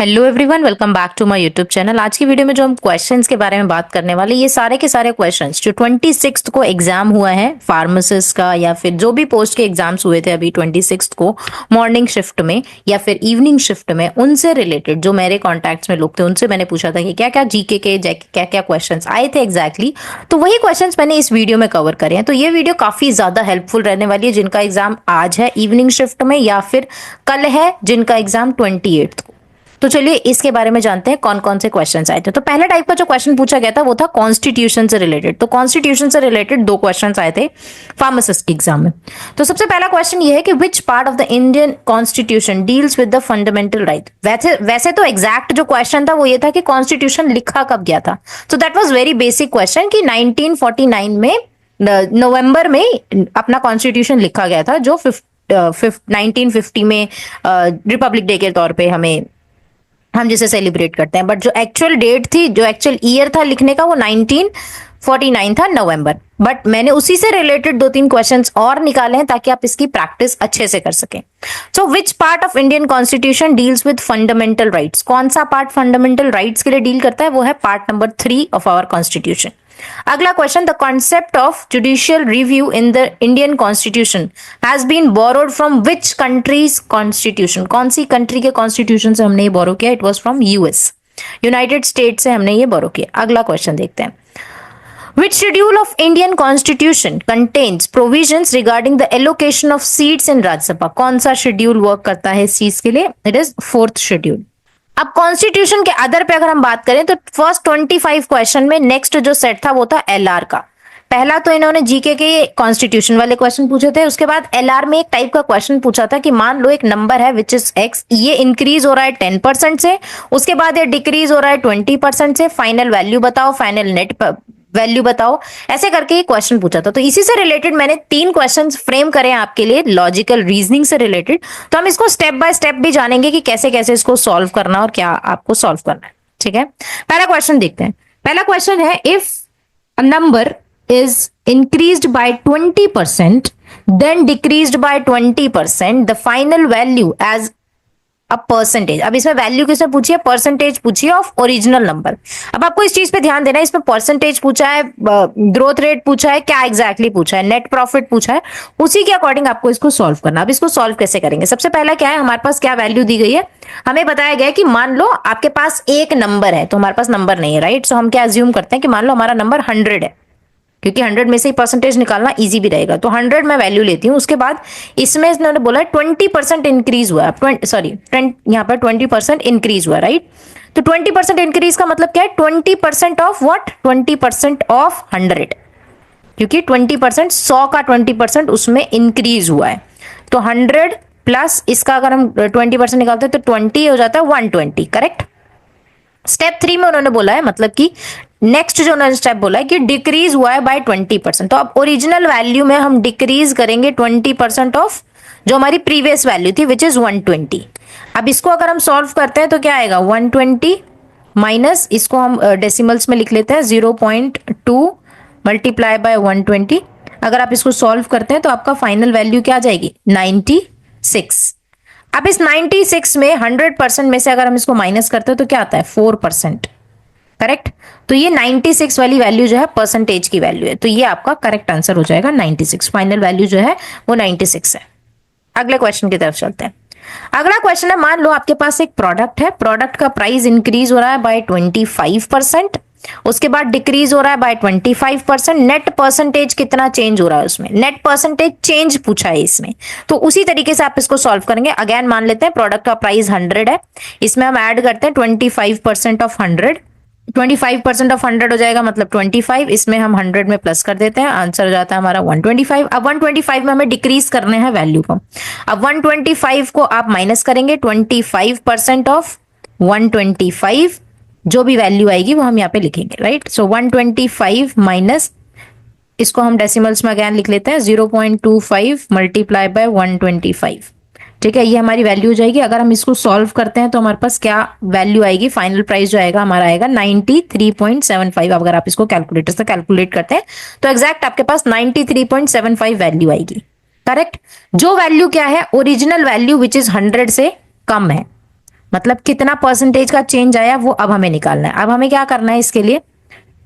Hello everyone, welcome back to my YouTube channel. आज की video में जो हम क्वेश्चंस के बारे में बात करने वाले, ये सारे के सारे क्वेश्चंस जो 26 को एग्जाम हुआ है फार्मासिस्ट का, या फिर जो भी पोस्ट के एग्जाम्स हुए थे अभी 26 को मॉर्निंग शिफ्ट में या फिर इवनिंग शिफ्ट में, उनसे रिलेटेड जो मेरे कॉन्टैक्ट्स में लोग थे उनसे मैंने पूछा था कि क्या क्या जीके के क्या क्या क्वेश्चन आए थे एग्जैक्टली। तो वही क्वेश्चन मैंने इस वीडियो में कवर करे हैं। तो ये वीडियो काफी ज्यादा हेल्पफुल रहने वाली है जिनका एग्जाम आज है इवनिंग शिफ्ट में, या फिर कल है जिनका एग्जाम 28 को। तो चलिए इसके बारे में जानते हैं कौन कौन से क्वेश्चंस आए थे। तो पहला टाइप का जो क्वेश्चन पूछा गया था वो था कॉन्स्टिट्यूशन से रिलेटेड। तो कॉन्स्टिट्यूशन से रिलेटेड दो क्वेश्चंस आए थे फार्मासिस्ट के एग्जाम में। तो सबसे पहला क्वेश्चन ये है कि विच part of the Indian constitution deals with the fundamental right. वैसे तो एग्जैक्ट जो क्वेश्चन था वो ये था कि कॉन्स्टिट्यूशन लिखा कब गया था। तो that was very basic question कि 1949 में नवंबर में अपना कॉन्स्टिट्यूशन लिखा गया था, जो 1950 में रिपब्लिक डे के तौर पे हम जिसे सेलिब्रेट करते हैं। बट जो एक्चुअल डेट थी, जो एक्चुअल ईयर था लिखने का, वो 1949 था, नवंबर। बट मैंने उसी से रिलेटेड दो तीन क्वेश्चंस और निकाले हैं ताकि आप इसकी प्रैक्टिस अच्छे से कर सकें। So which part of Indian constitution deals with fundamental rights. कौन सा पार्ट फंडामेंटल राइट्स के लिए डील करता है? वो है part number 3 of our constitution. अगला question, the concept of judicial review in the Indian constitution has been borrowed from which countries constitution. कौन सी कंट्री के कॉन्स्टिट्यूशन से हमने ये बोरो किया? It was from US, United state से हमने ये बोरो किया। अगला क्वेश्चन देखते हैं, which schedule of Indian Constitution contains provisions regarding the allocation of seats in Rajya Sabha? कौन सा शेड्यूल वर्क करता है इस चीज के लिए? It is 4th schedule. अब कॉन्स्टिट्यूशन के अदर पे अगर हम बात करें तो फर्स्ट 25 क्वेश्चन में नेक्स्ट जो सेट था वो था एलआर का। पहला तो इन्होंने जीके के कॉन्स्टिट्यूशन वाले क्वेश्चन पूछे थे, उसके बाद एलआर में एक टाइप का क्वेश्चन पूछा था कि मान लो एक नंबर है विच इज एक्स, ये इंक्रीज हो रहा है 10% से, उसके बाद ये डिक्रीज हो रहा है 20% से, फाइनल वैल्यू बताओ, फाइनल नेट वैल्यू बताओ, ऐसे करके ये क्वेश्चन पूछा था। तो इसी से रिलेटेड मैंने 3 क्वेश्चंस फ्रेम करे आपके लिए लॉजिकल रीजनिंग से रिलेटेड। तो हम इसको स्टेप बाय स्टेप भी जानेंगे कि कैसे कैसे इसको सॉल्व करना और क्या आपको सॉल्व करना है। ठीक है, पहला क्वेश्चन देखते हैं। पहला क्वेश्चन है, if a number is increased by 20% then decreased by 20%, the final value as a percentage। अब इसमें वैल्यू किसने पूछी है? परसेंटेज पूछी है ऑफ ओरिजिनल नंबर। अब आपको इस चीज पे ध्यान देना है, इसमें परसेंटेज पूछा है, ग्रोथ रेट पूछा है, क्या एग्जैक्टली पूछा है, नेट प्रॉफिट पूछा है, उसी के अकॉर्डिंग आपको इसको सॉल्व करना। अब इसको सॉल्व कैसे करेंगे? सबसे पहला क्या है, हमारे पास क्या वैल्यू दी गई है? हमें बताया गया है कि मान लो आपके पास एक नंबर है, तो हमारे पास नंबर नहीं है, राइट। सो हम क्या अज्यूम करते हैं कि मान लो हमारा नंबर 100 है, क्योंकि 100 में से ही परसेंटेज निकालना इजी भी रहेगा। तो 100 मैं वैल्यू लेती हूँ। उसके बाद इसमें इन्होंने बोला 20% इंक्रीज हुआ, सॉरी यहाँ पर 20% इंक्रीज हुआ, राइट। तो 20% इंक्रीज का मतलब क्या है? 20% ऑफ व्हाट? 20% ऑफ 100, क्योंकि 20% 100 का 20% उसमें इंक्रीज हुआ है। तो 100 प्लस इसका अगर हम 20% निकालते हैं तो 20 हो जाता है 120, करेक्ट। स्टेप 3 में उन्होंने बोला है, मतलब कि नेक्स्ट जो उन्होंने स्टेप बोला है कि डिक्रीज हुआ है बाय 20%। तो अब ओरिजिनल वैल्यू में हम डिक्रीज करेंगे 20% ऑफ जो हमारी प्रीवियस वैल्यू थी विच इज 120। अब इसको अगर हम सॉल्व करते हैं तो क्या आएगा? 120 माइनस, इसको हम डेसिमल्स में लिख लेते हैं, 0.2 मल्टीप्लाई बाय 120। अगर आप इसको सॉल्व करते हैं तो आपका फाइनल वैल्यू क्या आ जाएगी? 96। अब इस 96 में 100% में से अगर हम इसको माइनस करते हैं तो क्या आता है? 4%, करेक्ट। तो ये 96 वाली वैल्यू जो है परसेंटेज की वैल्यू है। तो ये आपका करेक्ट आंसर हो जाएगा 96। फाइनल वैल्यू जो है वो 96 है। अगले क्वेश्चन की तरफ चलते हैं। अगला क्वेश्चन है, मान लो आपके पास एक प्रोडक्ट है, प्रोडक्ट का प्राइस इंक्रीज हो रहा है बाय 25%, उसके बाद डिक्रीज हो रहा है बाय 25%। नेट परसेंटेज कितना चेंज हो रहा है उसमें? नेट परसेंटेज चेंज पूछा है इसमें। तो उसी तरीके से आप इसको सॉल्व करेंगे। अगेन मान लेते हैं प्रोडक्ट का प्राइस 100 है, इसमें हम ऐड करते हैं 25% ऑफ 100। 25% ऑफ 100 हो जाएगा मतलब 25, इसमें हम 100 में प्लस कर देते हैं, आंसर हो जाता है हमारा 125। अब 125 में हमें डिक्रीज करने हैं वैल्यू को। अब 125 को आप माइनस करेंगे 25% ऑफ 125, जो भी वैल्यू आएगी वो हम यहाँ पे लिखेंगे, राइट। सो 125 माइनस, इसको हम डेसिमल्स में अगेन लिख लेते हैं, 0.25 मल्टीप्लाई बाय 125। ठीक है, ये हमारी वैल्यू हो जाएगी। अगर हम इसको सॉल्व करते हैं तो हमारे पास क्या वैल्यू आएगी? फाइनल प्राइस जो आएगा हमारा आएगा 93.75। अगर आप इसको कैलकुलेटर से कैलकुलेट करते हैं तो एग्जैक्ट आपके पास 93.75 वैल्यू आएगी, करेक्ट। जो वैल्यू क्या है? ओरिजिनल वैल्यू विच इज 100 से कम है। मतलब कितना परसेंटेज का चेंज आया वो अब हमें निकालना है। अब हमें क्या करना है इसके लिए,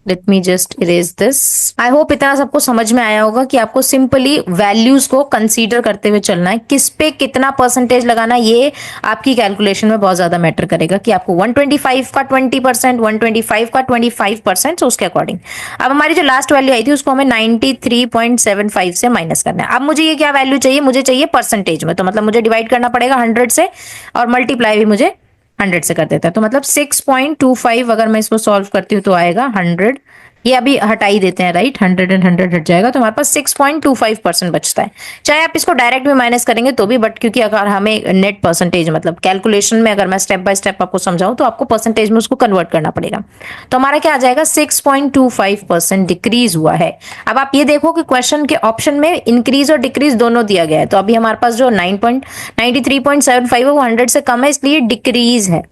let me just erase this. I hope इतना सबको समझ में आया होगा कि आपको सिंपली वैल्यूज को कंसीडर करते हुए चलना है, किस पे कितना परसेंटेज लगाना, ये आपकी कैलकुलेशन में बहुत ज्यादा मैटर करेगा कि आपको 125 का 20%, 125 का 25%, तो उसके अकॉर्डिंग अब हमारी जो लास्ट वैल्यू आई थी उसको हमें 93.75 से माइनस करना है। अब मुझे ये क्या वैल्यू चाहिए, मुझे चाहिए परसेंटेज में, तो मतलब मुझे डिवाइड करना पड़ेगा 100 से और मल्टीप्लाई भी मुझे 100 से कर देता है। तो मतलब 6.25 अगर मैं इसको सॉल्व करती हूँ तो आएगा 100, ये अभी हटा ही देते हैं, राइट, 100 एंड 100 हट जाएगा, तो हमारे पास 6.25% बचता है। चाहे आप इसको डायरेक्ट भी माइनस करेंगे तो भी, बट क्योंकि अगर हमें नेट परसेंटेज मतलब कैलकुलेशन में अगर मैं स्टेप बाय स्टेप आपको समझाऊं तो आपको परसेंटेज में उसको कन्वर्ट करना पड़ेगा। तो हमारा क्या आ जाएगा, 6.25% डिक्रीज हुआ है। अब आप ये देखो कि क्वेश्चन के ऑप्शन में इंक्रीज और डिक्रीज दोनों दिया गया है, तो अभी हमारे पास जो 93.75 है वो 100 से कम है, इसलिए डिक्रीज है।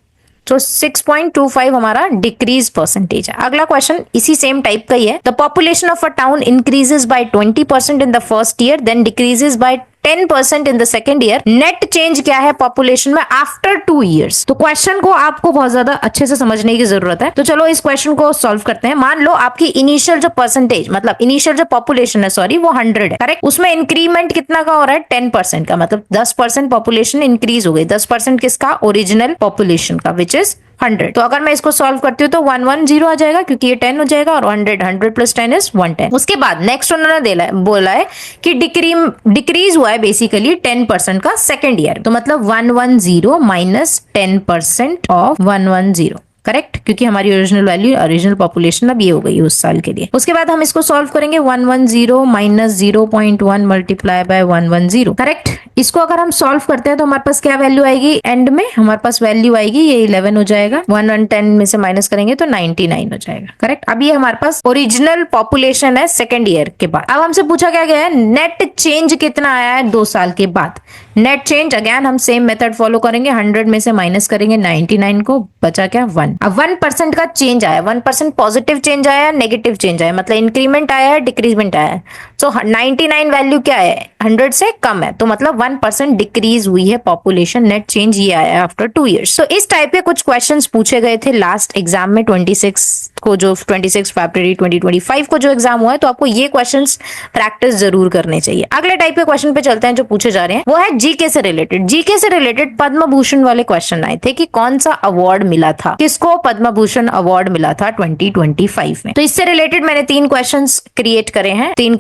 तो 6.25 हमारा डिक्रीज परसेंटेज है। अगला क्वेश्चन इसी सेम टाइप का ही है। The population of a town increases by 20% in the first year, then decreases by 10% in the second year. Net change क्या है पॉपुलेशन में आफ्टर 2 ईयर्स। तो क्वेश्चन को आपको बहुत ज्यादा अच्छे से समझने की जरूरत है। तो चलो इस क्वेश्चन को सॉल्व करते हैं। मान लो आपकी इनिशियल जो परसेंटेज मतलब इनिशियल जो पॉपुलेशन है, सॉरी, वो 100 है, करेक्ट। उसमें इंक्रीमेंट कितना का हो रहा है, 10% का, मतलब 10% पॉपुलेशन इंक्रीज हो गई। 10% किसका, ओरिजिनल पॉपुलेशन का, विच इज 100। तो अगर मैं इसको सॉल्व करती हूँ तो 110 आ जाएगा क्योंकि ये 10 हो जाएगा, और 100 प्लस 10 इज 110। उसके बाद नेक्स्ट उन्होंने बोला है कि डिक्रीज हुआ है बेसिकली 10% का सेकेंड ईयर, तो मतलब 110 माइनस 10% ऑफ 110, करेक्ट, क्योंकि हमारी ओरिजिनल वैल्यू ओरिजिनल पॉपुलेशन अब ये हो गई उस साल के लिए। उसके बाद हम इसको सॉल्व करेंगे 110 माइनस 0.1 मल्टीप्लाई बाय 110, करेक्ट। इसको अगर हम सॉल्व करते हैं तो हमारे पास क्या वैल्यू आएगी, एंड में हमारे पास वैल्यू आएगी ये 11 हो जाएगा, 110 में से माइनस करेंगे तो 99 हो जाएगा, करेक्ट। अब ये हमारे पास ओरिजिनल पॉपुलेशन है सेकेंड ईयर के बाद। अब हमसे पूछा क्या गया है, नेट चेंज कितना आया है 2 साल के बाद। नेट चेंज अगेन हम सेम मेथड फॉलो करेंगे, 100 में से माइनस करेंगे 99 को, बचा क्या 1। अब 1% का चेंज आया, 1% पॉजिटिव चेंज आया, नेगेटिव चेंज आया, मतलब इंक्रीमेंट आया है, डिक्रीजमेंट आया है। तो 99 वैल्यू क्या है, 100 से कम है, तो मतलब 1% डिक्रीज हुई है पॉपुलेशन। नेट चेंज ये आया है आफ्टर 2 ईयर्स। तो इस टाइप के कुछ क्वेश्चंस पूछे गए थे लास्ट एग्जाम में 26 को, जो 26 फरवरी 2025 को जो एग्जाम हुआ है, तो आपको ये क्वेश्चंस प्रैक्टिस जरूर करने चाहिए। अगले टाइप के क्वेश्चन पे चलते हैं जो पूछे जा रहे हैं, वो है जीके से रिलेटेड। जीके से रिलेटेड पद्म भूषण वाले क्वेश्चन आए थे कि कौन सा अवार्ड मिला था, किसको पद्म भूषण अवार्ड मिला था 2025 में। तो इससे रिलेटेड मैंने 3 क्वेश्चंस क्रिएट करे हैं, 3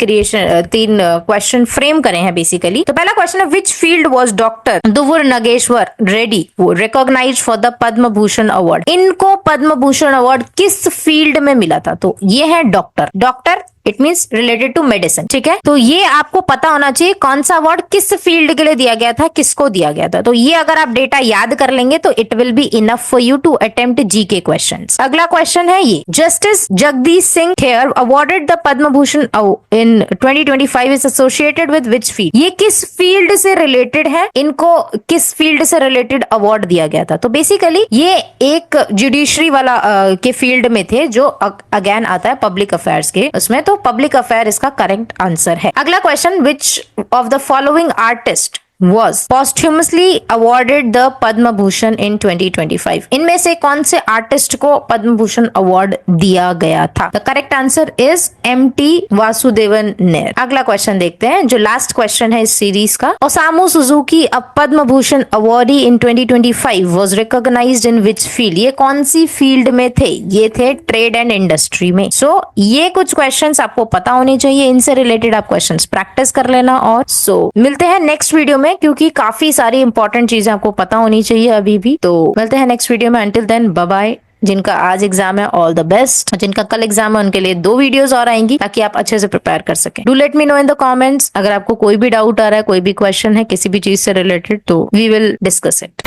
क्वेश्चन फ्रेम करे हैं बेसिकली। तो पहला क्वेश्चन है, which field was doctor Duvvur Nageshwar Reddy recognized for the Padma Bhushan award. इनको पद्म भूषण अवार्ड किस फील्ड में मिला था, तो ये है doctor, it means related to medicine, ठीक है। तो ये आपको पता होना चाहिए कौन सा अवार्ड किस फील्ड के लिए दिया गया था, किसको दिया गया था। तो ये अगर आप डेटा याद कर लेंगे तो it will be enough for you to attempt GK questions. अगला क्वेश्चन है ये, justice Jagdish Singh Khehar awarded the Padma Bhushan in 2025 is associated with which field. ये किस फील्ड से रिलेटेड है, इनको किस फील्ड से रिलेटेड अवार्ड दिया गया था। तो बेसिकली ये एक जुडिशरी वाला के फील्ड में थे, जो अगेन आता है पब्लिक अफेयर्स के उसमें, तो पब्लिक अफेयर इसका करेक्ट आंसर है। अगला question, which of the following artist was posthumously awarded the Padma Bhushan in 2025। इनमें से कौन से आर्टिस्ट को पद्म भूषण अवार्ड दिया गया था। The correct answer is MT Vasudevan Nair. अगला क्वेश्चन देखते हैं जो लास्ट क्वेश्चन है इस सीरीज का। Osamu Suzuki a Padma Bhushan awardee in 2025 was recognized in which field। ये कौन सी फील्ड में थे, ये थे ट्रेड एंड इंडस्ट्री में। सो ये कुछ क्वेश्चंस आपको पता होने चाहिए, इनसे रिलेटेड आप क्वेश्चंस प्रैक्टिस कर लेना। और मिलते हैं नेक्स्ट वीडियो में, क्योंकि काफी सारी इंपॉर्टेंट चीजें आपको पता होनी चाहिए अभी भी। तो मिलते हैं नेक्स्ट वीडियो में, अंटिल देन बाय बाय। जिनका आज एग्जाम है ऑल द बेस्ट, जिनका कल एग्जाम है उनके लिए 2 वीडियोस और आएंगी ताकि आप अच्छे से प्रिपेयर कर सकें। Do let me know in the comments अगर आपको कोई भी डाउट आ रहा है, कोई भी क्वेश्चन है किसी भी चीज से रिलेटेड, तो वी विल डिस्कस इट।